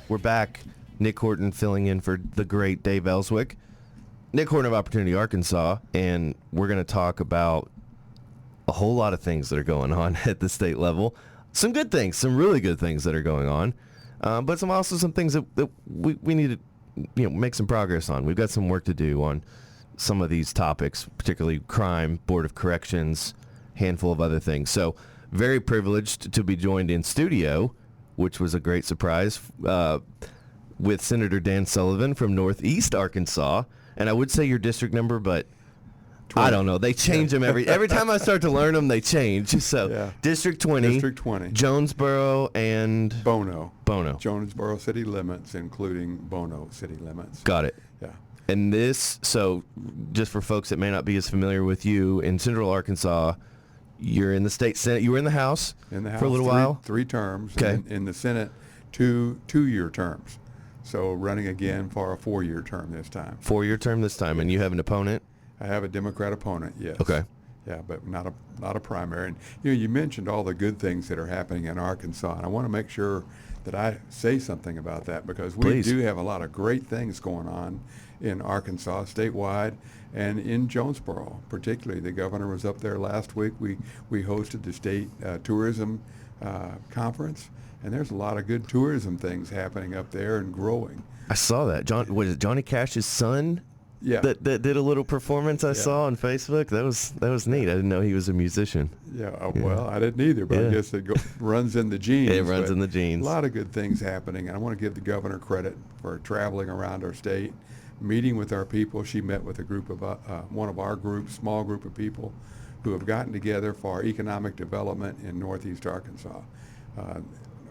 We're back. Nic Horton filling in for the great Dave Elswick. Nic Horton of Opportunity, Arkansas, and we're going to talk about a whole lot of things that are going on at the state level. Some good things, some really good things that are going on, but some things that we need to make some progress on. We've got some work to do on some of these topics, particularly crime, Board of Corrections, handful of other things. So very privileged to be joined in studio, which was a great surprise, with Senator Dan Sullivan from Northeast Arkansas. And I would say your district number, but 20. I don't know. They change them every time I start to learn them, they change. So District 20. District 20. Jonesboro and Bono. Jonesboro city limits, including Bono city limits. Got it. Yeah. And this, so just for folks that may not be as familiar with you, in Central Arkansas, you're in the state Senate. You were in the House for a little while. 3 terms. Okay. In the Senate, 2-year terms. So running again for a 4-year term this time. 4-year term this time, and you have an opponent? I have a Democrat opponent, yes. Okay. Yeah, but not a primary. And you mentioned all the good things that are happening in Arkansas, and I want to make sure that I say something about that, because we do have a lot of great things going on in Arkansas statewide and in Jonesboro particularly. The governor was up there last week. We hosted the state tourism conference, and there's a lot of good tourism things happening up there and growing. I saw that. Was it Johnny Cash's son? Yeah. That did a little performance I saw on Facebook. That was neat. I didn't know he was a musician. Yeah, well, I didn't either, but I guess it runs in the genes. It runs in the genes. A lot of good things happening, and I want to give the governor credit for traveling around our state, meeting with our people. She met with a group of one of our groups, small group of people, who have gotten together for economic development in Northeast Arkansas.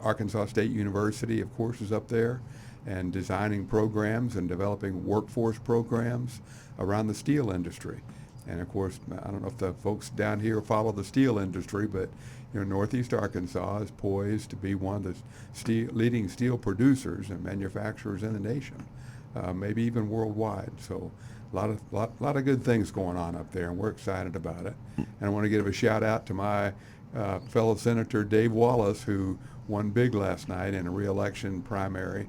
Arkansas State University, of course, is up there, and designing programs and developing workforce programs around the steel industry. And of course, I don't know if the folks down here follow the steel industry, but Northeast Arkansas is poised to be one of the leading steel producers and manufacturers in the nation, maybe even worldwide. So a lot of good things going on up there, and we're excited about it. And I want to give a shout out to my fellow Senator Dave Wallace, who won big last night in a re-election primary.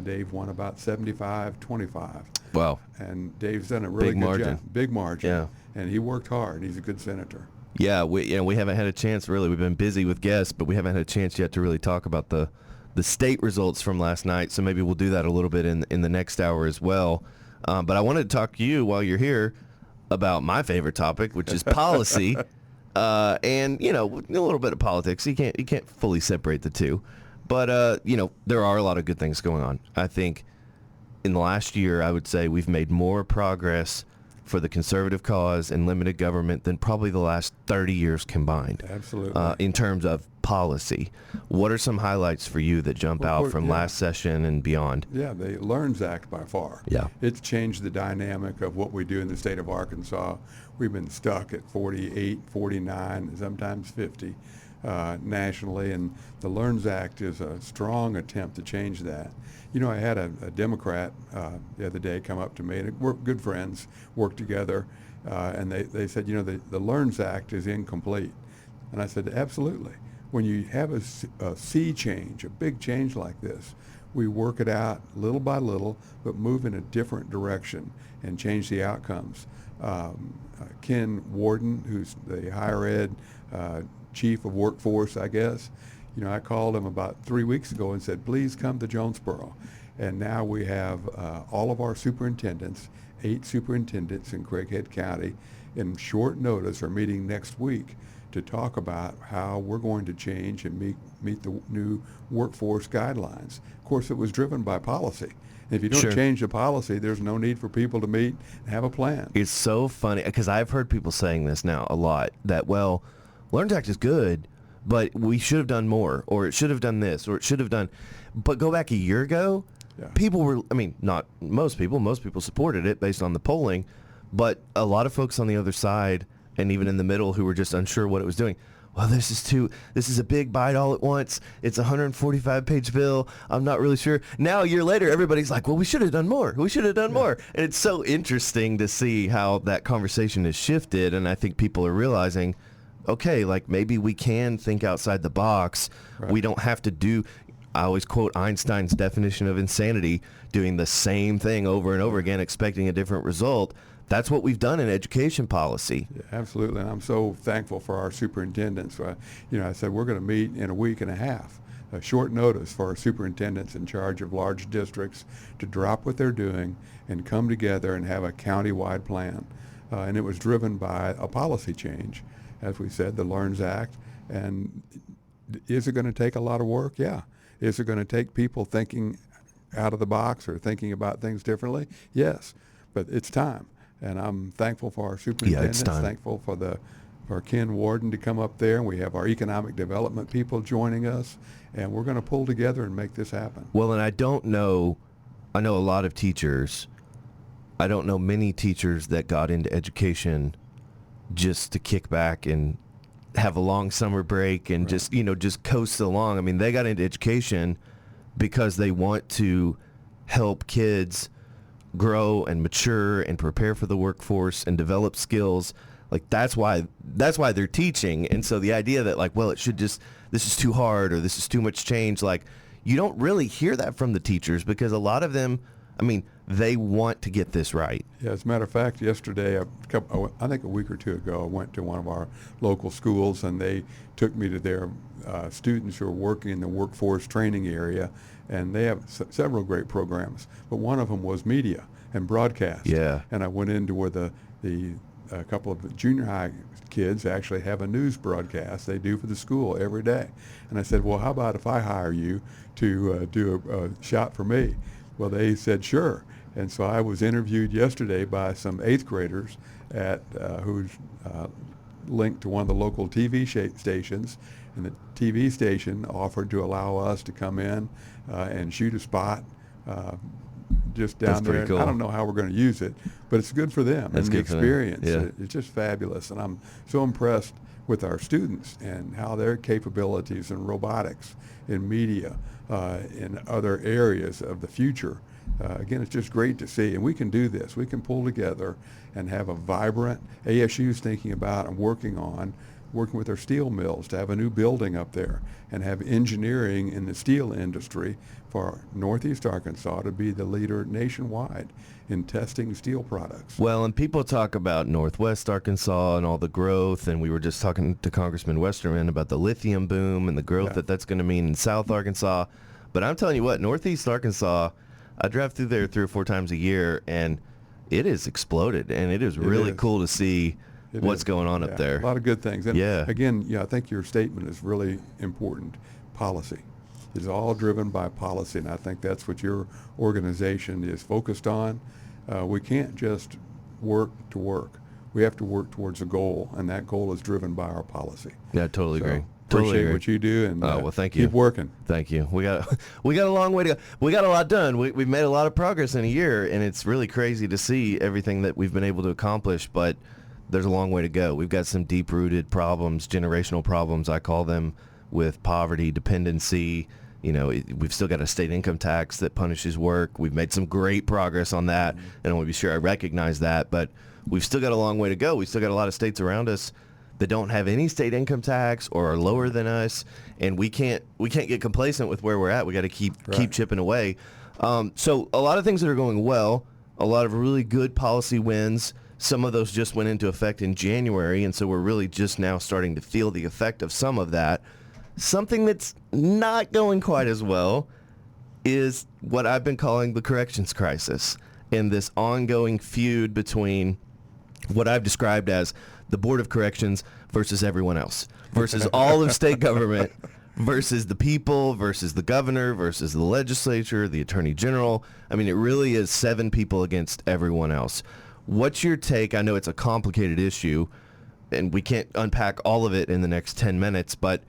Dave won about 75-25. Wow. And Dave's done a really good job. Big margin. Yeah. And he worked hard. He's a good senator. Yeah, we haven't had a chance, really. We've been busy with guests, but we haven't had a chance yet to really talk about the state results from last night, so maybe we'll do that a little bit in the next hour as well. But I wanted to talk to you while you're here about my favorite topic, which is policy. And, a little bit of politics. You can't fully separate the two. But, there are a lot of good things going on. I think in the last year, I would say we've made more progress for the conservative cause and limited government than probably the last 30 years combined. Absolutely. In terms of policy. What are some highlights for you that jump out from last session and beyond? Yeah, the LEARNS Act by far. Yeah. It's changed the dynamic of what we do in the state of Arkansas. We've been stuck at 48, 49, sometimes 50 nationally, and the LEARNS Act is a strong attempt to change that. I had a Democrat the other day come up to me, and we're good friends, work together, and they said, the LEARNS Act is incomplete. And I said, absolutely. When you have a sea change, a big change like this, we work it out little by little, but move in a different direction and change the outcomes. Ken Warden, who's the higher ed chief of workforce, I guess, I called him about 3 weeks ago and said, please come to Jonesboro. And now we have all of our superintendents, 8 superintendents in Craighead County, in short notice are meeting next week to talk about how we're going to change and meet the new workforce guidelines. Of course, it was driven by policy. And if you don't change the policy, there's no need for people to meet and have a plan. It's so funny, because I've heard people saying this now a lot, that, LEARNS Act is good, but we should have done more, or it should have done this, or it should have done. But go back a year ago, people were, not most people supported it based on the polling, but a lot of folks on the other side and even in the middle who were just unsure what it was doing. Well, this is a big bite all at once. It's a 145-page bill. I'm not really sure. Now, a year later, everybody's like, well, we should have done more. We should have done more. And it's so interesting to see how that conversation has shifted, and I think people are realizing, okay, maybe we can think outside the box. Right. We don't have to do... I always quote Einstein's definition of insanity, doing the same thing over and over again, expecting a different result. That's what we've done in education policy. Yeah, absolutely, and I'm so thankful for our superintendents. I said we're going to meet in a week and a half, a short notice for our superintendents in charge of large districts to drop what they're doing and come together and have a county-wide plan. And it was driven by a policy change, as we said, the LEARNS Act. And is it going to take a lot of work? Yeah. Is it going to take people thinking out of the box or thinking about things differently? Yes, but it's time. And I'm thankful for our superintendents, thankful for Ken Warden to come up there. And we have our economic development people joining us, and we're going to pull together and make this happen. Well, and I know a lot of teachers. I don't know many teachers that got into education just to kick back and have a long summer break and just coast along. I mean, they got into education because they want to help kids grow and mature and prepare for the workforce and develop skills. Like that's why they're teaching. And so the idea that this is too hard or this is too much change, you don't really hear that from the teachers, because a lot of them, they want to get this right. Yeah, as a matter of fact, yesterday, I think a week or two ago, I went to one of our local schools, and they took me to their students who are working in the workforce training area, and they have several great programs. But one of them was media and broadcast. Yeah. And I went into where a couple of the junior high kids actually have a news broadcast they do for the school every day. And I said, well, how about if I hire you to do a shot for me? Well, they said, sure. And so I was interviewed yesterday by some 8th graders who's linked to one of the local TV stations. And the TV station offered to allow us to come in and shoot a spot just down That's there. pretty cool. I don't know how we're going to use it, but it's good for them. That's and the good for them. experience. Yeah. It's just fabulous. And I'm so impressed with our students and how their capabilities in robotics, in media, in other areas of the future. Again, it's just great to see. And we can do this. We can pull together and have a vibrant, ASU's thinking about and working with our steel mills to have a new building up there and have engineering in the steel industry for Northeast Arkansas to be the leader nationwide in testing steel products. Well, and people talk about Northwest Arkansas and all the growth, and we were just talking to Congressman Westerman about the lithium boom and the growth that's going to mean in South Arkansas. But I'm telling you what, Northeast Arkansas, I drive through there 3 or 4 times a year, and it has exploded, and it is really cool to see what's going on up there. A lot of good things. And Yeah. again, I think your statement is really important. Policy. It's all driven by policy, and I think that's what your organization is focused on. We can't just work to work. We have to work towards a goal, and that goal is driven by our policy. Yeah, totally So, agree. Appreciate what you do, and well, thank you. keep working. Thank you. We got a long way to go. We got a lot done. We've made a lot of progress in a year, and it's really crazy to see everything that we've been able to accomplish, but there's a long way to go. We've got some deep-rooted problems, generational problems, I call them, with poverty, dependency. We've still got a state income tax that punishes work. We've made some great progress on that, and I want to be sure I recognize that, but we've still got a long way to go. We've still got a lot of states around us that don't have any state income tax or are lower than us, and we can't get complacent with where we're at. We got to keep chipping away. So a lot of things that are going well, a lot of really good policy wins. Some of those just went into effect in January, and so we're really just now starting to feel the effect of some of that. Something that's not going quite as well is what I've been calling the corrections crisis, and this ongoing feud between what I've described as the Board of Corrections versus everyone else, versus all of state government, versus the people, versus the governor, versus the legislature, the attorney general. I mean, it really is 7 people against everyone else. What's your take? I know it's a complicated issue, and we can't unpack all of it in the next 10 minutes, but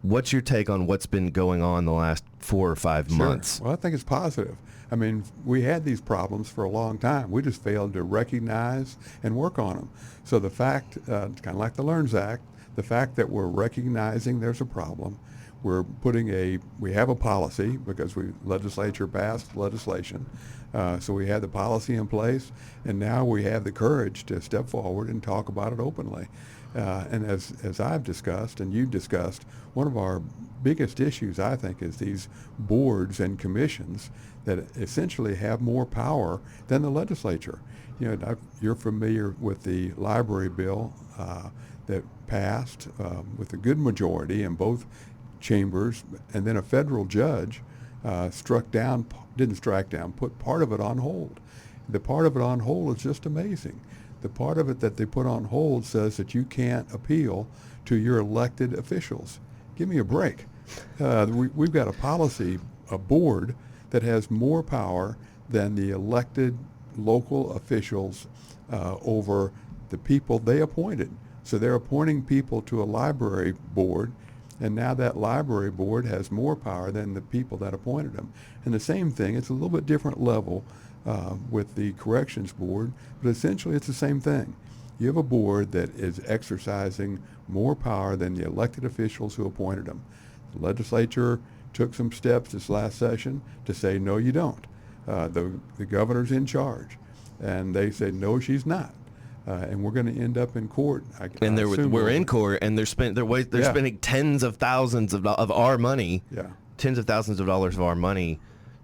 what's your take on what's been going on the last 4 or 5 months? Well, I think it's positive. I mean, we had these problems for a long time. We just failed to recognize and work on them. So the fact, kind of like the LEARNS Act, the fact that we're recognizing there's a problem, we have a policy because legislature passed legislation. So we had the policy in place, and now we have the courage to step forward and talk about it openly. And as I've discussed and you've discussed, one of our biggest issues, I think, is these boards and commissions that essentially have more power than the legislature. You know, you're familiar with the library bill that passed with a good majority in both chambers, and then a federal judge didn't strike down, put part of it on hold. The part of it on hold is just amazing. The part of it that they put on hold says that you can't appeal to your elected officials. Give me a break. We've got a board that has more power than the elected local officials over the people they appointed. So they're appointing people to a library board, and now that library board has more power than the people that appointed them. And the same thing, it's a little bit different level with the corrections board, but essentially it's the same thing. You have a board that is exercising more power than the elected officials who appointed them. The legislature took some steps this last session to say, no, you don't. The governor's in charge. And they said, no, she's not. And we're going to end up in court. We're in court, and they're spending tens of thousands of our money, tens of thousands of dollars of our money,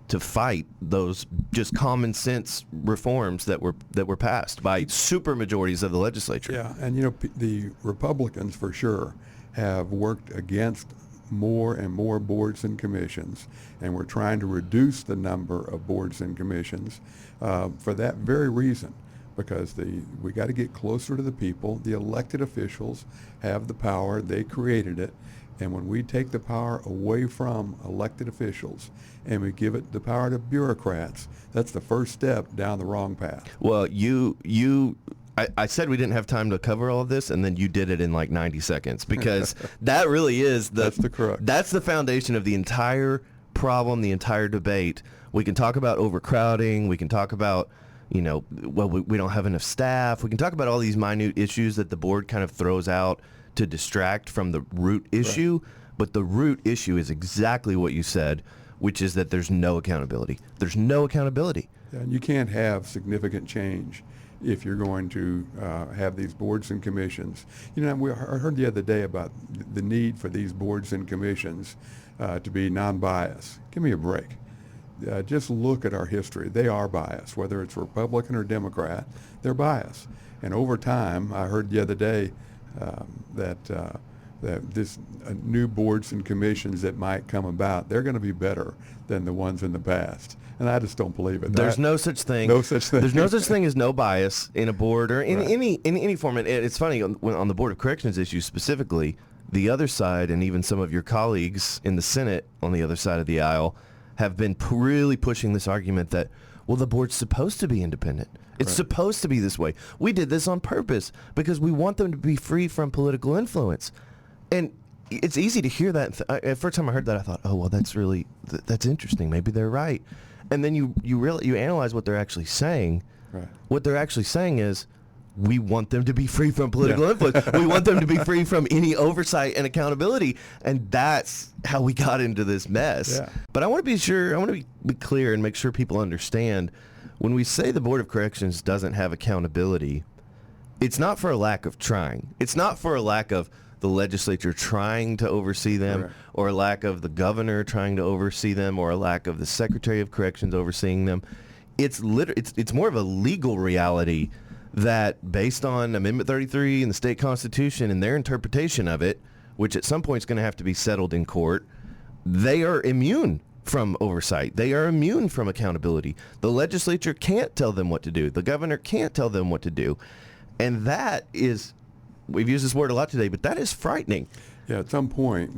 to fight those just common sense reforms that were passed by super majorities of the legislature. Yeah, and you know, the Republicans for sure have worked against more and more boards and commissions, and we're trying to reduce the number of boards and commissions for that very reason. Because we got to get closer to the people. The elected officials have the power. They created it. And when we take the power away from elected officials and we give it the power to bureaucrats, that's the first step down the wrong path. Well, I said we didn't have time to cover all of this, and then you did it in like 90 seconds because that really is that's the crux. That's the foundation of the entire problem, the entire debate. We can talk about overcrowding. We can talk about we don't have enough staff. We can talk about all these minute issues that the board kind of throws out to distract from the root issue. Right. But the root issue is exactly what you said, which is that there's no accountability. There's no accountability. Yeah, and you can't have significant change if you're going to have these boards and commissions. You know, I heard the other day about the need for these boards and commissions to be non-biased. Give me a break. Just look at our history. They are biased. Whether it's Republican or Democrat, they're biased. And over time, I heard the other day that this new boards and commissions that might come about, they're going to be better than the ones in the past. And I just don't believe it. There's no such thing. No such thing. There's no such thing as no bias in a board or in any form. And it's funny, on the Board of Corrections issue specifically, the other side and even some of your colleagues in the Senate on the other side of the aisle have been really pushing this argument that, well, the board's supposed to be independent. It's supposed to be this way. We did this on purpose because we want them to be free from political influence. And it's easy to hear that. At first time I heard that, I thought, oh, well, that's interesting. Maybe they're right. And then you analyze what they're actually saying. Right. What they're actually saying is, we want them to be free from political influence. We want them to be free from any oversight and accountability. And that's how we got into this mess. Yeah. But I want to be clear and make sure people understand, when we say the Board of Corrections doesn't have accountability, it's not for a lack of trying. It's not for a lack of the legislature trying to oversee them, or a lack of the governor trying to oversee them, or a lack of the Secretary of Corrections overseeing them. It's more of a legal reality that, based on Amendment 33 in the state constitution and their interpretation of it, which at some point is going to have to be settled in court, they are immune from oversight. They are immune from accountability. The legislature can't tell them what to do. The governor can't tell them what to do. And that is, we've used this word a lot today, but that is frightening. Yeah, at some point,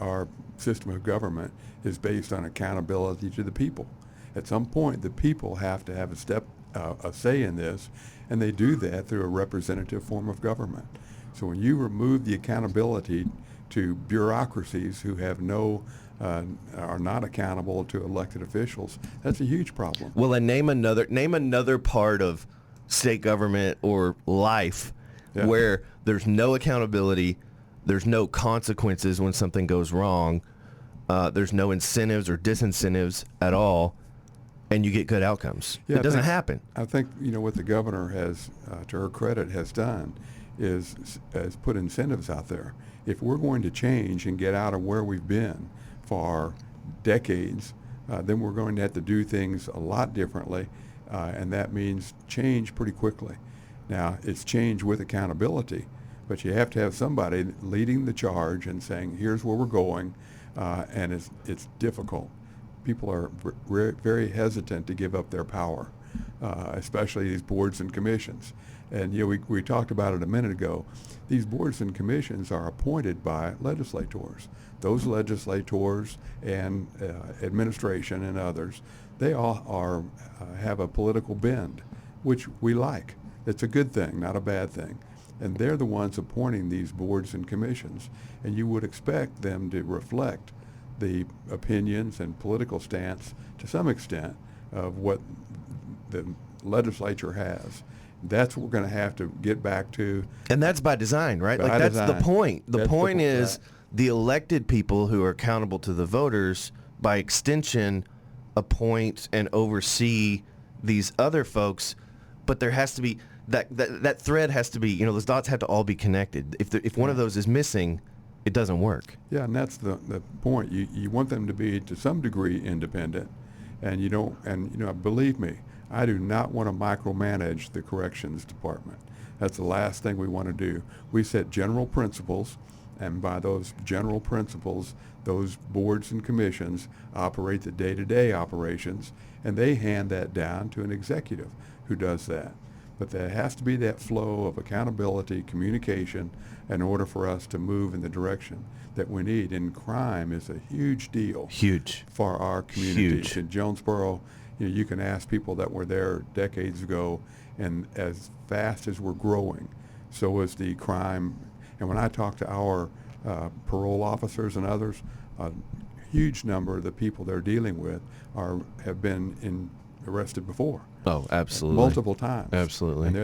our system of government is based on accountability to the people. At some point, the people have to have a say in this, and they do that through a representative form of government. So when you remove the accountability to bureaucracies who have are not accountable to elected officials, that's a huge problem. Well, and name another part of state government or life where there's no accountability, there's no consequences when something goes wrong, there's no incentives or disincentives at all, and you get good outcomes. It doesn't happen. I think what the governor has, to her credit, has done is put incentives out there. If we're going to change and get out of where we've been for decades, then we're going to have to do things a lot differently, and that means change pretty quickly. Now, it's change with accountability, but you have to have somebody leading the charge and saying, here's where we're going, and it's difficult. People are very hesitant to give up their power, especially these boards and commissions. And we talked about it a minute ago. These boards and commissions are appointed by legislators. Those legislators and administration and others, they all have a political bend, which we like. It's a good thing, not a bad thing. And they're the ones appointing these boards and commissions. And you would expect them to reflect the opinions and political stance to some extent of what the legislature has. That's what we're going to have to get back to. And that's by design, right? By that's design. the point. The point is right. The elected people who are accountable to the voters, by extension, appoint and oversee these other folks. But there has to be that thread has to be, those dots have to all be connected. If one of those is missing, it doesn't work. Yeah, and that's the point. You want them to be to some degree independent, and you don't. And believe me, I do not want to micromanage the corrections department. That's the last thing we want to do. We set general principles, and by those general principles, those boards and commissions operate the day-to-day operations, and they hand that down to an executive who does that. But there has to be that flow of accountability, communication, in order for us to move in the direction that we need. And crime is a huge deal. Huge. For our community. Huge. In Jonesboro, you can ask people that were there decades ago, and as fast as we're growing, so is the crime. And when I talk to our parole officers and others, a huge number of the people they're dealing with have been arrested before. Oh, absolutely. Multiple times. Absolutely. And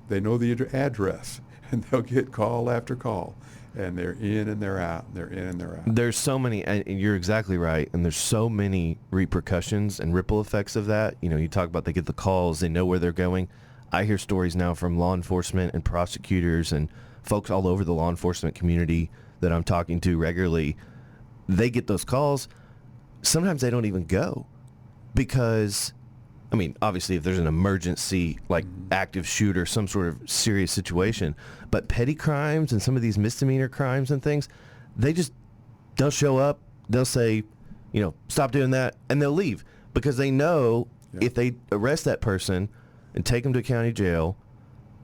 they know the address, and they'll get call after call, and they're in and they're out, they're in and they're out. There's so many, and you're exactly right, and there's so many repercussions and ripple effects of that. You talk about they get the calls, they know where they're going. I hear stories now from law enforcement and prosecutors and folks all over the law enforcement community that I'm talking to regularly. They get those calls. Sometimes they don't even go because, obviously if there's an emergency, like active shooter, some sort of serious situation, but petty crimes and some of these misdemeanor crimes and things, they'll show up, they'll say, stop doing that, and they'll leave because they know if they arrest that person and take them to county jail,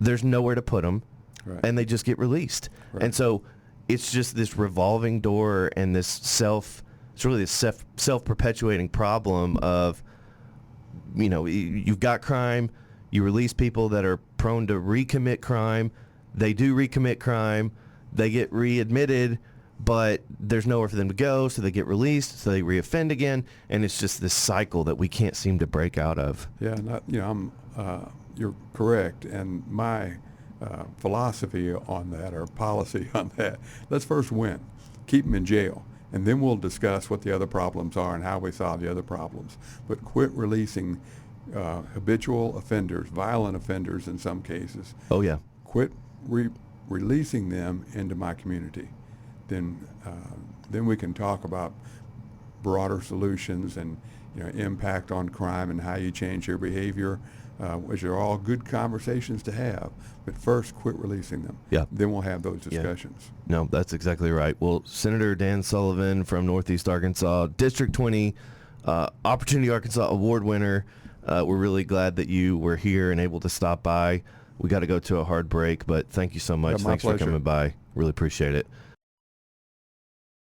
there's nowhere to put them, right. And they just get released. Right. And so it's just this revolving door and it's really this self-perpetuating problem of, you've got crime, you release people that are prone to recommit crime, they do recommit crime, they get readmitted, but there's nowhere for them to go, so they get released, so they reoffend again, and it's just this cycle that we can't seem to break out of. Yeah, you're correct, and my philosophy on that, or policy on that, let's first win, keep them in jail. And then we'll discuss what the other problems are and how we solve the other problems. But quit releasing habitual offenders, violent offenders in some cases. Oh, yeah. Quit releasing them into my community. Then we can talk about broader solutions and impact on crime and how you change your behavior, which are all good conversations to have. But first, quit releasing them. Yeah. Then we'll have those discussions. Yeah. No, that's exactly right. Well, Senator Dan Sullivan from Northeast Arkansas, District 20, Opportunity Arkansas Award winner. We're really glad that you were here and able to stop by. We got to go to a hard break, but thank you so much. Yeah, my Thanks pleasure. for coming by. Really appreciate it.